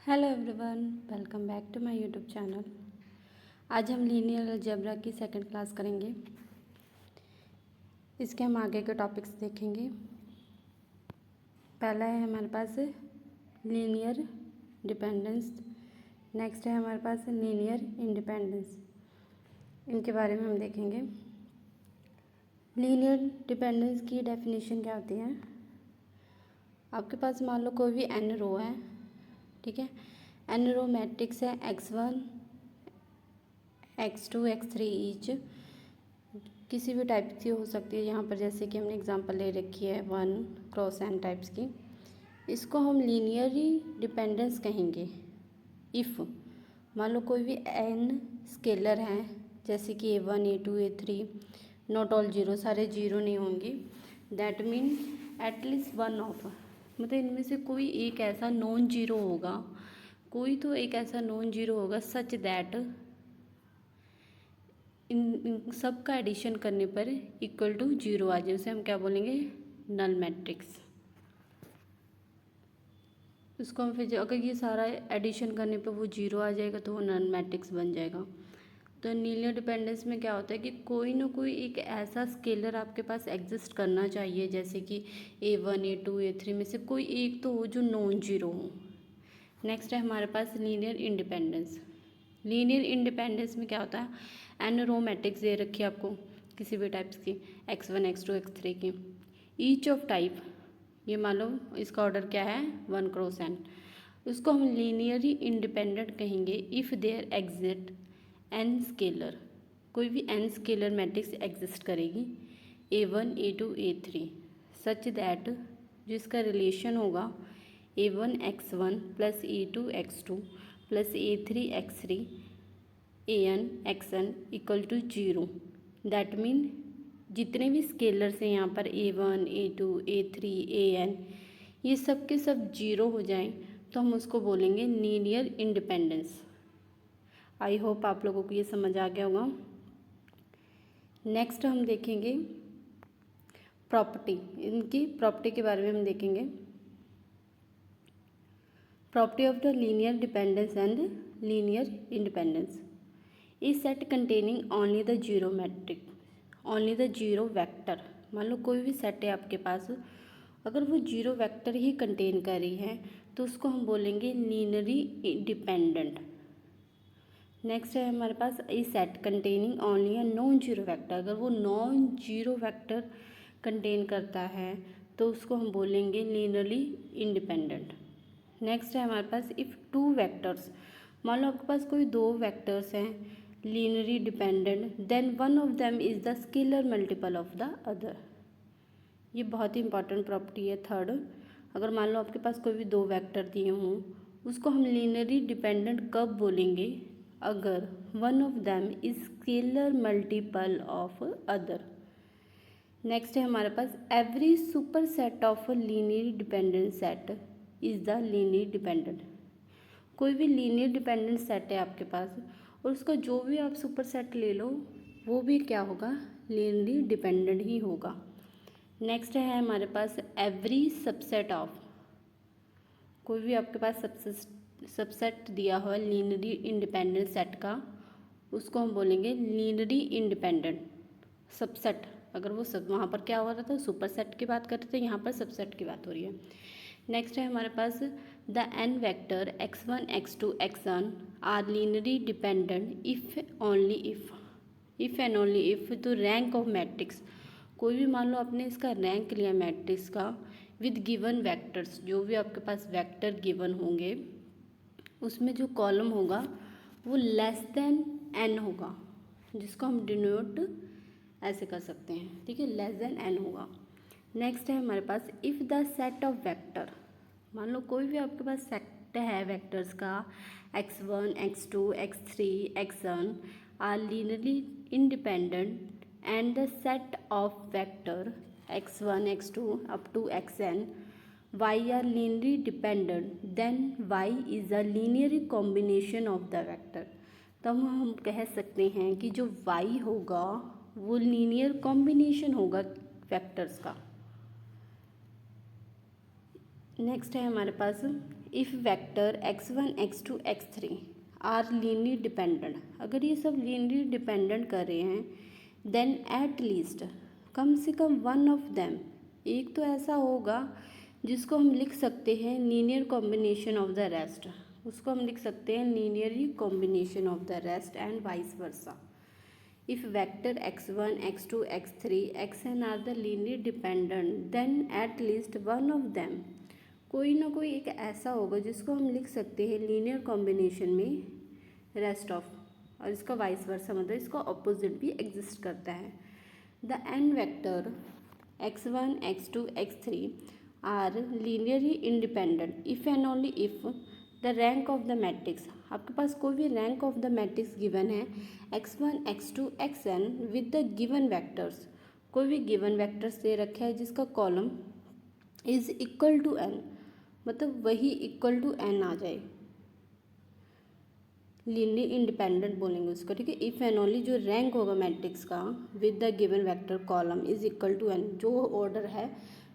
Hello everyone, welcome back to my YouTube channel. आज हम linear algebra की second class करेंगे। इसके हम आगे के टॉपिक्स देखेंगे। पहला है हमारे पास लीनियर डिपेंडेंस, नेक्स्ट है हमारे पास लीनियर इंडिपेंडेंस। इनके बारे में हम देखेंगे। लीनियर डिपेंडेंस की डेफिनेशन क्या होती है। आपके पास मान लो कोई भी n रो है, ठीक है। n रो मैट्रिक्स है x1 x2 x3 ईच, किसी भी टाइप की हो सकती है। यहाँ पर जैसे कि हमने एग्जांपल ले रखी है 1x n टाइप्स की। इसको हम लीनियरली डिपेंडेंस कहेंगे इफ़ मान लो कोई भी n स्केलर हैं, जैसे कि a1 a2 a3, not all zero, सारे जीरो नहीं होंगे। That mean at least one of, मतलब इनमें से कोई एक ऐसा नॉन जीरो होगा, कोई तो एक ऐसा नॉन जीरो होगा सच दैट इन सब का एडिशन करने पर इक्वल टू जीरो आ जाए। उसे हम क्या बोलेंगे, नल मैट्रिक्स। उसको हम फिर अगर ये सारा एडिशन करने पर वो जीरो आ जाएगा तो वो नल मैट्रिक्स बन जाएगा। तो लीनियर डिपेंडेंस में क्या होता है कि कोई ना कोई एक ऐसा स्केलर आपके पास एग्जिस्ट करना चाहिए, जैसे कि a1 a2 a3 में से कोई एक तो हो जो नॉन जीरो हो। नेक्स्ट है हमारे पास लीनियर इंडिपेंडेंस। लीनियर इंडिपेंडेंस में क्या होता है, एन रो मैट्रिक्स दे रखी है आपको किसी भी टाइप्स की, x1 x2 x3 की, ईच ऑफ टाइप, ये मान लो इसका ऑर्डर क्या है 1x n। उसको हम लीनियरली इंडिपेंडेंट कहेंगे if there exist n scalar, कोई भी n स्केलर मैट्रिक्स एग्जिस्ट करेगी a1 a2 a3 such that जिसका रिलेशन होगा a1 x1 plus a2 x2 plus a3 x3 an xn equal to zero. That mean जितने भी scalars हैं यहाँ पर a1 a2 a3 an, ये सब के सब जीरो हो जाएं तो हम उसको बोलेंगे लीनियर इंडिपेंडेंस। आई होप आप लोगों को ये समझ आ गया होगा। नेक्स्ट हम देखेंगे प्रॉपर्टी, इनकी प्रॉपर्टी के बारे में हम देखेंगे। Property of the linear dependence and linear independence is set containing only the zero matrix, only the zero vector. मान लो कोई भी सेट है आपके पास, अगर वो जीरो वेक्टर ही कंटेन कर रही है तो उसको हम बोलेंगे लीनियरली डिपेंडेंट। नेक्स्ट है हमारे पास a set containing only a non zero vector, अगर वो नॉन जीरो वेक्टर कंटेन करता है तो उसको हम बोलेंगे लीनियरली इंडिपेंडेंट। नेक्स्ट है हमारे पास इफ़ टू वेक्टर्स, मान लो आपके पास कोई दो वेक्टर्स हैं linearly dependent, then one of them is the scalar multiple of the other. ये बहुत ही इंपॉर्टेंट प्रॉपर्टी है थर्ड। अगर मान लो आपके पास कोई भी दो वेक्टर दिए हों, उसको हम लीनियरली डिपेंडेंट कब बोलेंगे, अगर one of them is scalar multiple of other. Next है हमारे पास every super set of a linear dependent set is the linear dependent. कोई भी लीनियर डिपेंडेंट सेट है आपके पास और उसका जो भी आप सुपर सेट ले लो वो भी क्या होगा, लीनियरली डिपेंडेंट ही होगा। नेक्स्ट है हमारे पास एवरी सबसेट ऑफ, कोई भी आपके पास सबसेट दिया हुआ लीनियरली इंडिपेंडेंट सेट का, उसको हम बोलेंगे लीनियरली इंडिपेंडेंट सबसेट। अगर वो सब वहाँ पर क्या हो रहा था, सुपर सेट की बात कर रहे थे, यहाँ पर सबसेट की बात हो रही है। नेक्स्ट है हमारे पास the n vector x1 x2 xn are linearly dependent if only if and only if तो रैंक ऑफ मैट्रिक्स, कोई भी मान लो आपने इसका रैंक लिया मैट्रिक्स का विद गिवन वेक्टर्स, जो भी आपके पास वेक्टर गिवन होंगे उसमें जो कॉलम होगा वो लेस देन n होगा, जिसको हम डिनोट ऐसे कर सकते हैं, ठीक है, लेस देन n होगा। नेक्स्ट है हमारे पास if the set of vector, मान लो कोई भी आपके पास सेट है वेक्टर्स का x1 x2 x3 xn are linearly independent and the set of vector x1 x2 up to xn y are linearly dependent, then y is a linear combination of the vector। तब हम कह सकते हैं कि जो y होगा वो linear combination होगा वेक्टर्स का। नेक्स्ट है हमारे पास if vector x1 x2 x3 are linear dependent, अगर ये सब लीनियर डिपेंडेंट कर रहे हैं, देन एट लीस्ट कम से कम वन ऑफ देम, एक तो ऐसा होगा जिसको हम लिख सकते हैं linear combination of the rest, उसको हम लिख सकते हैं linearly combination of the rest and vice versa. If vector x1 x2 x3 xn are the linear dependent then at least one of them, कोई ना कोई एक ऐसा होगा जिसको हम लिख सकते हैं लीनियर कॉम्बिनेशन में रेस्ट ऑफ, और इसका वाइस वर्सा मतलब इसका ऑपोजिट भी एग्जिस्ट करता है। The n vector x1 x2 x3 are linearly independent if and only if the rank of the matrix, आपके पास कोई भी rank of the matrix given है x1 x2 xn with the given vectors, कोई भी given vectors दे रखा है जिसका column is equal to n, मतलब वही इक्वल टू n आ जाए, लीनियर इंडिपेंडेंट बोलेंगे उसको, ठीक है। इफ़ एंड ओनली जो रैंक होगा मैट्रिक्स का with the given vector column is equal to n, जो ऑर्डर है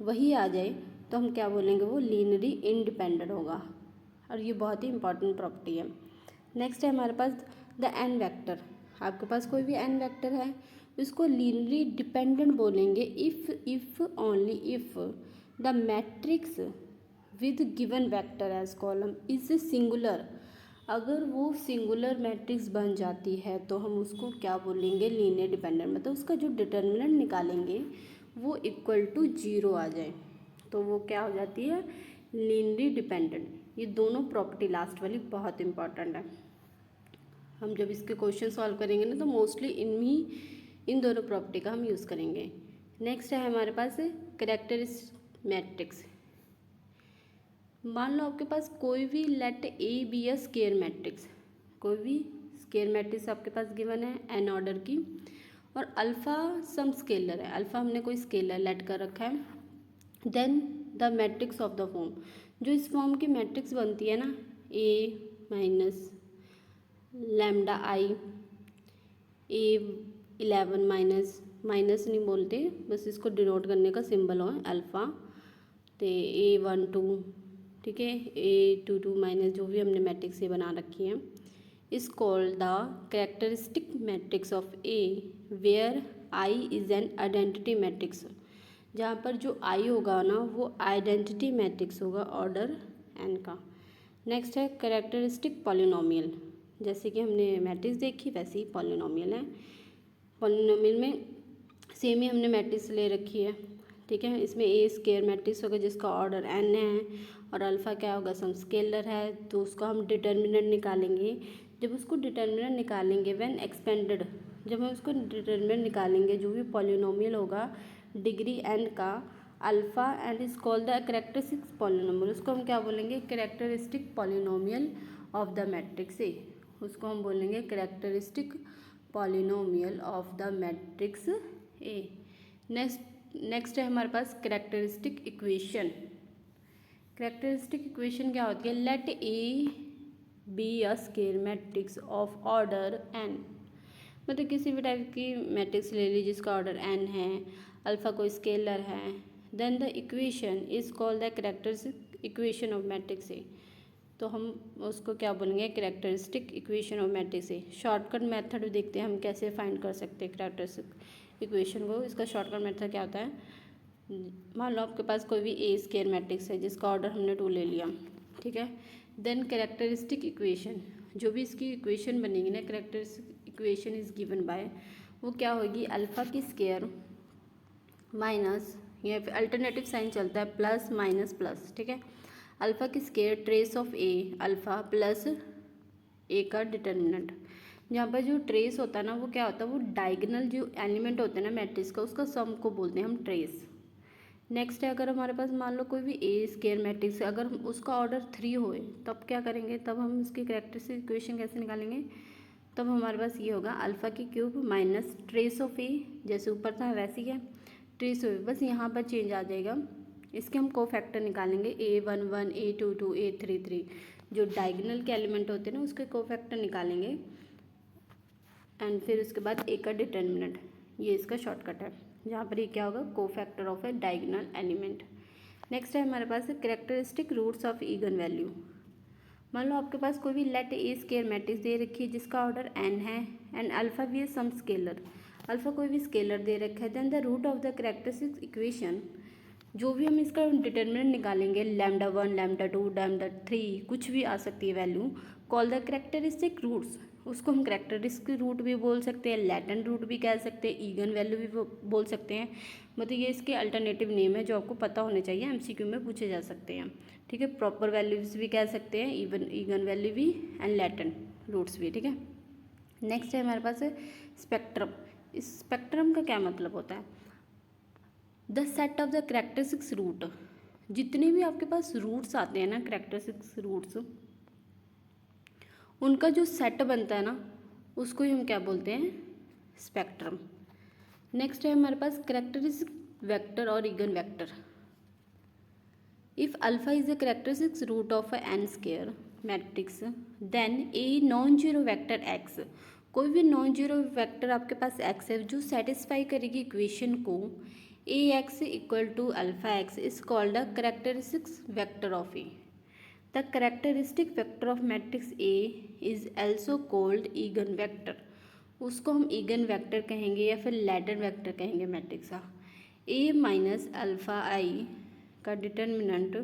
वही आ जाए तो हम क्या बोलेंगे, वो लीनियरली इंडिपेंडेंट होगा, और ये बहुत ही इंपॉर्टेंट प्रॉपर्टी है। नेक्स्ट है हमारे पास द n वेक्टर, आपके पास कोई भी n वेक्टर है उसको लीनियरली डिपेंडेंट बोलेंगे if only if the matrix with given vector as column is singular, अगर वो सिंगुलर मैट्रिक्स बन जाती है तो हम उसको क्या बोलेंगे, लीनियर डिपेंडेंट, मतलब उसका जो डिटर्मिनेंट निकालेंगे वो इक्वल टू 0 आ जाए तो वो क्या हो जाती है, लीनियरली डिपेंडेंट। ये दोनों प्रॉपर्टी लास्ट वाली बहुत इंपॉर्टेंट है, हम जब इसके क्वेश्चन सॉल्व करेंगे ना तो मोस्टली इन दोनों प्रॉपर्टी का हम यूज़ करेंगे। नेक्स्ट है हमारे पास कैरेक्टरिस्टिक मैट्रिक्स। मान लो आपके पास कोई भी let A be a square matrix, कोई भी स्केयर मैट्रिक्स आपके पास गिवन है एन ऑर्डर की, और अल्फ़ा सम स्केलर है, अल्फ़ा हमने कोई स्केलर लेट कर रखा है, then the matrix of the form, जो इस फॉर्म की मैट्रिक्स बनती है ना, A minus lambda I, A11 minus, minus नहीं बोलते, बस इसको डिनोट करने का सिंबल हो अल्फ़ा, तो A12, ठीक है, A22 माइनस, जो भी हमने मैट्रिक्स ये बना रखी है, is called the characteristic matrix of A where I is an identity matrix, जहाँ पर जो आई होगा ना वो आइडेंटिटी मैट्रिक्स होगा ऑर्डर एन का। नेक्स्ट है कैरेक्टरिस्टिक पॉलिनोमियल, जैसे कि हमने मैट्रिक्स देखी वैसे ही पॉलिनोमियल है, पॉलिनोमियल में सेम ही हमने मैट्रिक्स ले रखी है, ठीक है। इसमें ए स्केयर मैट्रिक्स होगा जिसका ऑर्डर एन है, और अल्फ़ा क्या होगा, सम स्केलर है, तो उसको हम डिटर्मिनेंट निकालेंगे। जब उसको डिटर्मिनेंट निकालेंगे व्हेन एक्सपेंडेड, जब हम उसको डिटर्मिनेंट निकालेंगे जो भी पॉलिनोमियल होगा डिग्री एन का alpha and is called the characteristic polynomial, उसको हम क्या बोलेंगे, characteristic polynomial of the matrix A, उसको हम बोलेंगे characteristic polynomial of the matrix A. Next है हमारे पास कैरेक्टरिस्टिक इक्वेशन। कैरेक्टरिस्टिक इक्वेशन क्या होती है, let A be a square matrix of order n, मतलब किसी भी टाइप की मैट्रिक्स ले लीजिए जिसका ऑर्डर एन है, अल्फ़ा कोई स्केलर है, then the equation is called the characteristic equation of matrix ए, तो हम उसको क्या बोलेंगे, characteristic equation of matrix A. Shortcut method भी देखते हैं हम कैसे फाइंड कर सकते हैं कैरेक्टरिस्टिक इक्वेशन को, इसका शॉर्टकट मेथड क्या होता है, मान लो आपके पास कोई भी ए स्केयर मैट्रिक्स है जिसका ऑर्डर हमने 2 ले लिया, ठीक है, देन कैरेक्टरिस्टिक इक्वेशन, जो भी इसकी इक्वेशन बनेगी ना, characteristic equation is given by, वो क्या होगी, अल्फ़ा की स्केयर माइनस, यहाँ पे अल्टरनेटिव साइन चलता है प्लस माइनस प्लस, ठीक है, अल्फ़ा की square trace of A alpha plus A का डिटर्मिनेंट, जहाँ पर जो ट्रेस होता है ना वो क्या होता है, वो डायगोनल जो एलिमेंट होते हैं ना मैट्रिक्स का उसका सम को बोलते हैं हम ट्रेस। नेक्स्ट है अगर हमारे पास मान लो कोई भी ए स्केयर मैट्रिक्स है, अगर उसका ऑर्डर 3 होए तब क्या करेंगे, तब हम इसकी कैरेक्टरिस्टिक इक्वेशन कैसे निकालेंगे, तब हमारे पास ये होगा अल्फ़ा की क्यूब माइनस ट्रेस ऑफ ए, जैसे ऊपर था वैसे ही है ट्रेस ऑफ ए, बस यहाँ पर चेंज आ जाएगा, इसके हम कोफैक्टर निकालेंगे A11 A22 A33, जो डायगोनल के एलिमेंट होते हैं ना उसके कोफैक्टर निकालेंगे, एंड फिर उसके बाद ए का डिटर्मिनेंट, ये इसका शॉर्टकट है, जहाँ पर ये क्या होगा, cofactor of A diagonal element. Next है हमारे पास characteristic roots of eigen value. मान लो आपके पास कोई भी लेट ए स्केयर मैट्रिक्स दे रखी है जिसका ऑर्डर n है एंड अल्फा भी है सम स्केलर, अल्फा कोई भी स्केलर दे रखा है, then the root of the characteristic equation, जो भी हम इसका डिटर्मिनेंट निकालेंगे लैम्डा 1 लैम्डा 2 लैम्डा 3 कुछ भी आ सकती है value, call the characteristic roots, उसको हम कैरेक्टरिस्टिक रूट भी बोल सकते हैं, लैटेंट रूट भी कह सकते हैं, ईगन वैल्यू भी बोल सकते हैं। मतलब ये इसके अल्टरनेटिव नेम है जो आपको पता होने चाहिए, एमसीक्यू में पूछे जा सकते हैं। ठीक है, प्रॉपर वैल्यूज भी कह सकते हैं, इवन ईगन वैल्यू भी एंड लैटेंट रूट्स भी। ठीक है, नेक्स्ट है हमारे पास स्पेक्ट्रम। इस स्पेक्ट्रम का क्या मतलब होता है? The set of the characteristics root, जितने भी आपके पास रूट्स आते हैं ना कैरेक्टरिस्टिक्स रूट्स, उनका जो सेट बनता है ना उसको ही हम क्या बोलते हैं? स्पेक्ट्रम। नेक्स्ट है हमारे पास कैरेक्टरिस्टिक वेक्टर और eigenvector. If alpha is the characteristics root of n square matrix then a non zero vector x, कोई भी नॉन जीरो वेक्टर आपके पास एक्स है जो सेटिस्फाई करेगी इक्वेशन को A X equal to alpha X is called the characteristics vector of A. The characteristic vector of matrix A is also called eigen vector, उसको हम again vector कहेंगे या फिर लैडर वेक्टर कहेंगे मैट्रिक्स का। ए minus alpha आई का determinant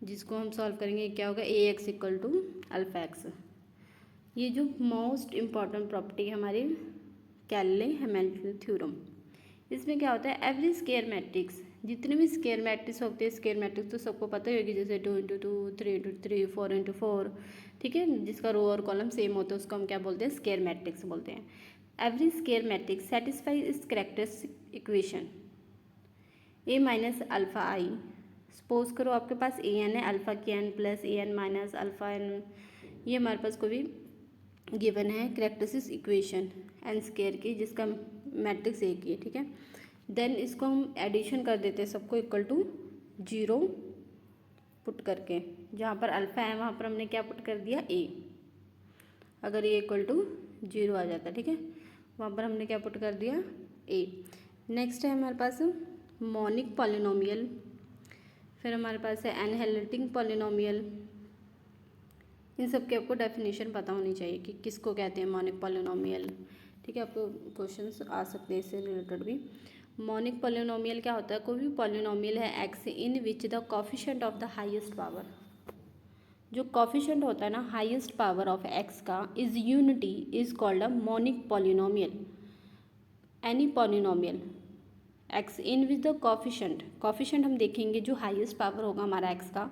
जिसको हम सॉल्व करेंगे क्या होगा? A X equal to alpha X. ये जो मोस्ट इम्पॉर्टेंट प्रॉपर्टी है हमारी कैले हैमिल्टन थ्योरम, इसमें क्या होता है? एवरी स्केयर मैट्रिक्स, जितने भी स्केयर मैट्रिक्स होते हैं, स्केयर मैट्रिक्स तो सबको पता ही होगी, जैसे 2 इंटू 2 3 इंटू 3 4 इंटू 4, ठीक है, जिसका रो और कॉलम सेम होता है उसको हम क्या बोलते हैं? स्केयर मैट्रिक्स बोलते हैं। एवरी स्केयर मैट्रिक्स सेटिस्फाई इस कैरेक्टरिस्टिक इक्वेशन ए माइनस अल्फा आई। सपोज करो आपके पास ए एन है, अल्फा की N plus A N minus alpha N, ये हमारे पास कोई भी गिवन है कैरेक्टरिस्टिक इक्वेशन एन स्केयर की जिसका मैट्रिक्स ए की है। ठीक है, देन इसको हम एडिशन कर देते हैं सबको इक्वल टू 0 पुट करके, जहाँ पर अल्फा है वहाँ पर हमने क्या पुट कर दिया? ए। अगर ए इक्वल टू 0 आ जाता है, ठीक है, वहाँ पर हमने क्या पुट कर दिया? ए। नेक्स्ट है हमारे पास मोनिक पॉलिनोमियल, फिर हमारे पास है एनहेल्टिंग पॉलिनोमियल। इन सब के आपको डेफिनेशन पता होनी चाहिए कि किसको कहते हैं मोनिक पॉलिनोमियल। ठीक है, आपको क्वेश्चंस आ सकते हैं इससे रिलेटेड भी। मोनिक पॉलिनोमियल क्या होता है? कोई भी पॉलिनोमियल है x in which the coefficient of the highest power, जो कोफिशिएंट होता है ना हाईएस्ट पावर ऑफ एक्स का is unity is called a monic polynomial. Any polynomial x in which the coefficient हम देखेंगे जो हाईएस्ट पावर होगा हमारा एक्स का,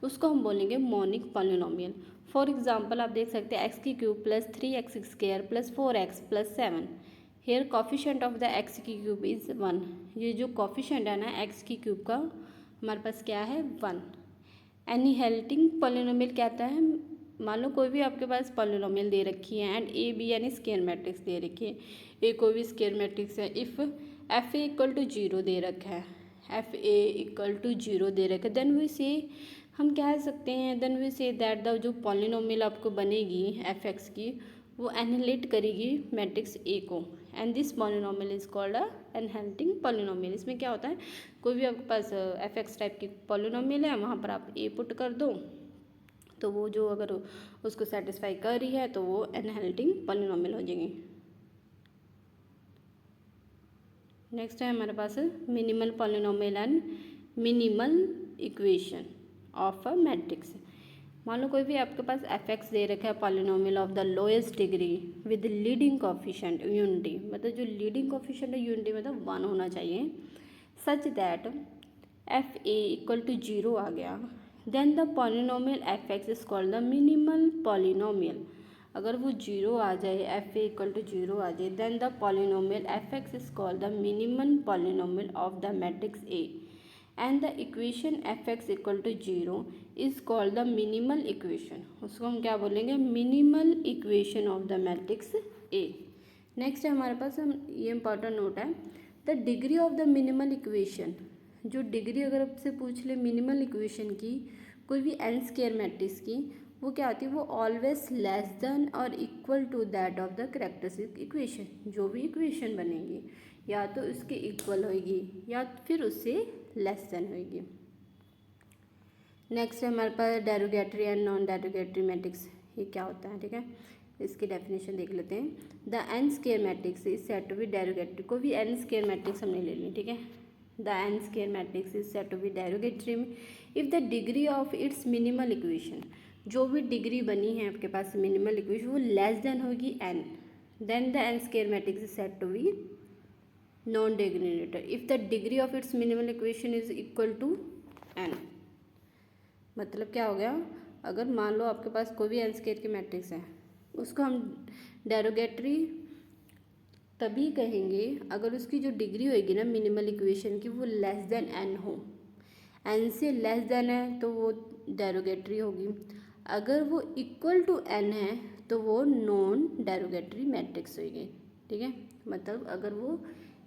उसको हम बोलेंगे मोनिक पॉलिनोमियल। फॉर एग्जाम्पल आप देख सकते हैं एक्स की cube plus 3x square plus 4x plus 7, here coefficient of the x की क्यूब इज़ 1। ये जो कॉफिशिएंट है ना एक्स की क्यूब का हमारे पास क्या है? 1। एनहेल्टिंग पॉलिनोमियल क्या आता है? मान लो कोई भी आपके पास पॉलिनोमियल दे रखी है एंड ए बी यानी स्केयर मैट्रिक्स दे रखी है, ए कोई भी स्केयर मैट्रिक्स है, if f A equal to 0 दे रखा है, एफ ए इक्वल टू 0 दे रखा है, देन वी से हम कह सकते हैं, then we say that the जो पॉलिनोमियल आपको बनेगी एफ एक्स की वो एनहेलिट करेगी मैट्रिक्स ए को, and this polynomial is called a annihilating polynomial. इसमें क्या होता है? कोई भी आपके पास एफ एक्स टाइप की पॉलिनोमियल है, वहाँ पर आप ए पुट कर दो तो वो जो अगर उसको सेटिस्फाई कर रही है तो वो एनहेल्टिंग पॉलिनोमियल हो जाएगी। नेक्स्ट है हमारे पास minimal polynomial and minimal equation of a matrix. मान लो कोई भी आपके पास एफ एक्स दे रखा है polynomial of the lowest degree with leading coefficient unity, मतलब जो लीडिंग कोफिशिएंट है यूनिटी मतलब 1 होना चाहिए, such that f A equal to 0 आ गया, then the polynomial f x is called the minimal polynomial. अगर वो 0 आ जाए, एफ ए इक्वल टू 0 आ जाए, then the polynomial f x is called the minimal polynomial of the matrix A, and the equation f x equal to 0 is called the minimal equation. उसको हम क्या बोलेंगे? Minimal equation of the matrix A. Next है हमारे पास हम ये important note है, the degree of the minimal equation. जो डिग्री अगर आपसे पूछ ले मिनिमल इक्वेशन की कोई भी एन स्क्वायर मैट्रिक्स की, वो क्या होती है? वो ऑलवेज लेस देन और equal to that of the characteristic equation. जो भी इक्वेशन बनेगी या तो उसके इक्वल होगी या फिर उससे लेस देन होगी। नेक्स्ट है हमारे पास derogatory and non derogatory matrix. ये क्या होता है, ठीक है, इसकी डेफिनेशन देख लेते हैं। The n square matrix is set to be derogatory. कोई भी एन स्केयर मैट्रिक्स हमने ले ली, ठीक है। The n square matrix is set to be derogatory if the degree of its minimal equation, जो भी डिग्री बनी है आपके पास मिनिमल इक्वेशन वो लेस देन होगी n, then the n square matrix is set to be non derogatory if the degree of its minimal equation is equal to n. मतलब क्या हो गया, अगर मान लो आपके पास कोई भी एन स्केयर की मैट्रिक्स है, उसको हम डेरोगेटरी तभी कहेंगे अगर उसकी जो डिग्री होगी ना मिनिमल इक्वेशन की वो लेस देन एन हो। एन से लेस देन है तो वो डेरोगेटरी होगी, अगर वो इक्वल टू एन है तो वो नॉन डेरोगेटरी मैट्रिक्स होगी, ठीक है। मतलब अगर वो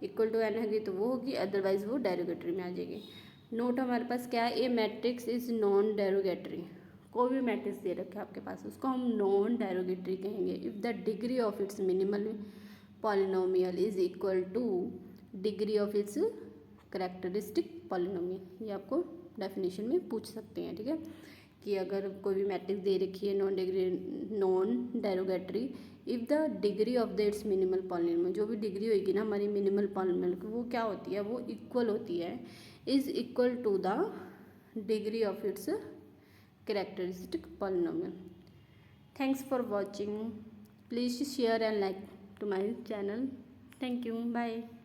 इक्वल टू एन होगी तो वो होगी, अदरवाइज वो डेरोगेटरी में आ जाएगी। नोट हमारे पास क्या है, ए मैट्रिक्स इज नॉन डेरोगेटरी। कोई भी मैट्रिक्स दे रखा है आपके पास उसको हम नॉन डेरोगेटरी कहेंगे if the degree of its minimal polynomial is equal two degree of it's characteristic polynomial. ये आपको डेफिनेशन में पूछ सकते हैं, ठीक है, कि अगर कोई भी मैट्रिक्स दे रखी है non derogatory if the degree of the it's minimal polynomial, जो भी डिग्री होगी ना हमारी मिनिमल पॉलिनोमियल की वो क्या होती है, वो इक्वल होती है, is equal to the degree of its characteristic polynomial. Thanks for watching. Please share and like to my channel. Thank you. Bye.